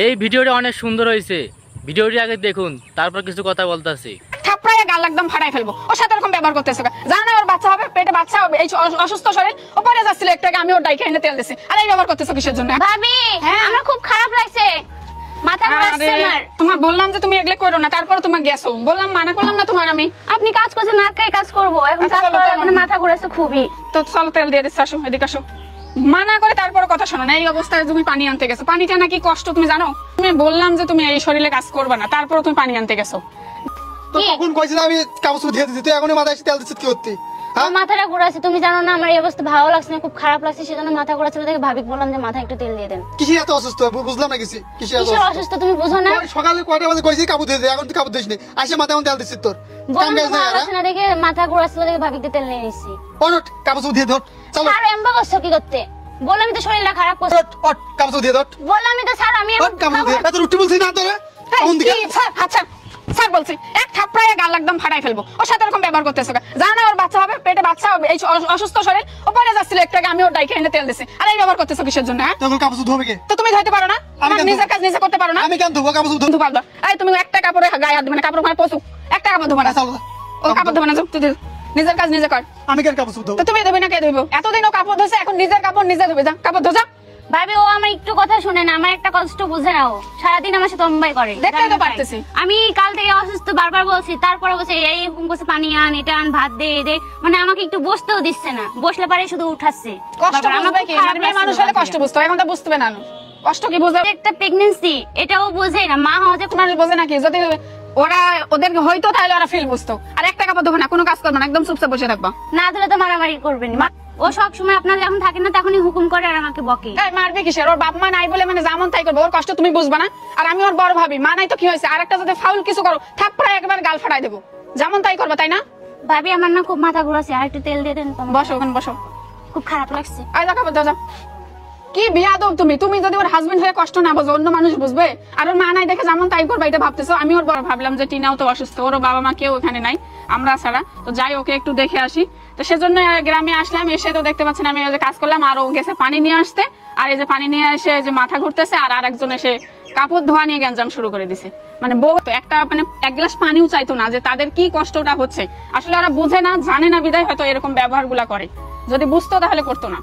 এই ভিডিওটা অনেক সুন্দর হয়েছে, ভিডিওটি আগে দেখুন, তারপর কিছু কথা বলতেছি। থাপড়ায় গাল একদম ফাটাই ফেলবো। ওর সাথে এরকম ব্যবহার করতেছে, জানা ওর বাচ্চা হবে, পেটে বাচ্চা হবে, এই অসুস্থ শরীর ও পরে যাচ্ছিল একটু আগে, আমি ওর ডাইকে এনে তেল দিছি, আর এই ব্যবহার করতেছো কিসের জন্য? ভাবি আমার খুব খারাপ লাগছে, মাথা ঘুরাচ্ছে আমার। তোমার বললাম যে তুমি এগুলো করো না, তারপর তোমার গেছো, বললাম মানা করলাম না তোমার আমি। আপনি কাজ করছেন আর কাই কাজ করবো, এখন কাজ করার মানে মাথা ঘুরাচ্ছে খুবই। তো চলো তেল দিয়ে দিচ্ছি, আসো এদিকে আসো। মানা করে তারপর কথা শোনো না, এই অবস্থায় তুমি পানি আনতে গেছো, পানিটা নাকি কষ্ট তুমি জানো? তুমি বললাম যে তুমি এই শরীরে কাজ করবে না, তারপর তুমি পানি আনতে গেছো। তো তখন কইছিলাম আমি কাগজ দিয়ে দিছি, তুই এখন মাথায় তেল দিছিস কি করতে? মাথাটা ঘুরাচ্ছে, তুমি জানো না আমার এই অবস্থা ভালো লাগছে না, খুব খারাপ লাগছে, সেজন্য মাথা ঘুরাচ্ছিল দেখে ভাবিকে বললাম যে মাথায় একটু তেল দিয়ে দেন। কিসে এত অসুস্থ বুঝলাম না কিছু। কিসের অসুস্থ তুমি বুঝো না? সকালে কয়টা বাজে কইছি কাপড় দিয়ে দে, এখন তুই কাপড় দিস নি, আসে মাথায় এখন তেল দিছিস তোর। কাম গাইছ না বললাম না দেখে মাথা ঘুরাচ্ছিল দেখে ভাবিকে তেল নিয়ে নিছি। ওট কাপড় দিয়ে ধর, চলো। আর এমবা করছো কি করতে? বললাম তো শরীরটা খারাপ করছে। ওট কাপড় দিয়ে ধর, বললাম তো স্যার আমি ওট কাপড় দিয়ে এত রুটি বলছিস না তোরে? কোন দিকে? আচ্ছা স্যার বলছি, এক থাপড়ায় গাল একদম ফাটাই ফেলবো। ওর সাথে এরকম ব্যবহার করতেছো, জানা ওর বাচ্চা হবে, পেটে বাচ্চা হবে, এই অসুস্থ শরীর ও পরে যাচ্ছিল একটু আগে, আমি ওর ডাইকে এনে তেল দিছি, আর এই ব্যবহার করতেছো কিসের জন্য? তখন কাপড় ধোবে কে? তো তুমি ধুইতে পারো না? আমার নিজের কাজ নিজে করতে পারো না? আমি কেন ধোবো কাপড় ধোবো? ধুতে পারো। এই তুমি একটা কাপড়ে গায়ে হাত দিবে না, কাপড় মানে পচুক, একটা কাপড় ধোবা না। ও কাপড় ধোবা না, নিজের কাজ নিজে কর। আমি কেন কাপড় ধোবো? তো তুমি ধুবি না, কে ধুইবো? এতদিন ও কাপড় ধুইছে, এখন নিজের কাপড় নিজে ধুবে, যা কাপড় ধো যা। ভাবি ও আমার একটু কথা শুনে না, আমার একটা কষ্ট বুঝে না, ও সারাদিন আমার সাথে অম্বাই করে। দেখতেই তো পারতেছি। আমি কাল থেকে অসুস্থ, বারবার বলছি, তারপরে বলছে এই হুকুম করছে পানি আন, এটা আন, ভাত দে দে, মানে আমাকে একটু বসতেও দিচ্ছে না, বসলে পারে শুধু উঠাচ্ছে। কষ্ট বুঝবে কি? মেয়ে মানুষ হলে কষ্ট বুঝতো, এখন তো বুঝতে না। কষ্ট কি বুঝবে? একটা প্রেগন্যান্সি, এটাও বোঝে না, মা হওয়া যে মানুষ বোঝে নাকি? যদি ওরা ওদের হয়তো তাহলে ওরা ফিল বুঝতো। আর একটা কাপড় ধোবে না, কোনো কাজ করবে না, একদম চুপচাপ বসে থাকবা। না ধরে তো মারামারি করবেন। ও সব সময় আপনার যখন থাকে না তখনই হুকুম করে আর আমাকে বকে। মারবে কিসের? ওর বাপ মা নাই বলে মানে যেমন তাই করবো, ওর কষ্ট তুমি বুঝবা না। আর আমি ওর বড় ভাবি, মা নাই তো কি হয়েছে? আর একটা যদি ফাউল কিছু করো, থাপড়ায় একবার গাল ফাটাই দেবো, যেমন তাই করবা, তাই না? ভাবি আমার না খুব মাথা ঘুরাচ্ছে, আর একটু তেল দিয়ে দেন। বসো ওখানে বসো, খুব খারাপ লাগছে। আয় যা কাপড় দাও। কি বিয়াদব তুমি! তুমি যদি ওর হাজবেন্ড হয়ে কষ্ট না বোঝো, অন্য মানুষ বুঝবে? আর ওর মা নাই দেখে যেমন তাই করবা এটা ভাবতেছো? আমি ওর বড় ভাবলাম যে টিনাও তো অসুস্থ, ওর বাবা মা কেউ এখানে নাই, আমরা ছাড়া, তো যাই ওকে একটু দেখে আসি। তো সেজন্য গ্রামে আসলাম, এসে তো দেখতে পাচ্ছেন আমি কাজ করলাম, আর ও গেছে পানি নিয়ে আসতে, আর এই যে পানি নিয়ে এসে যে মাথা ঘুরতেছে, আর আরেকজন এসে কাপড় ধোয়া নিয়ে গ্যাঞ্জাম শুরু করে দিছে। মানে বউ তো একটা মানে এক গ্লাস পানিও চাইতো না, যে তাদের কি কষ্টটা হচ্ছে। আসলে ওরা বুঝে না, জানে না, বিদায় হয়তো এরকম ব্যবহার গুলা করে। যদি বুঝতো তাহলে করতো না।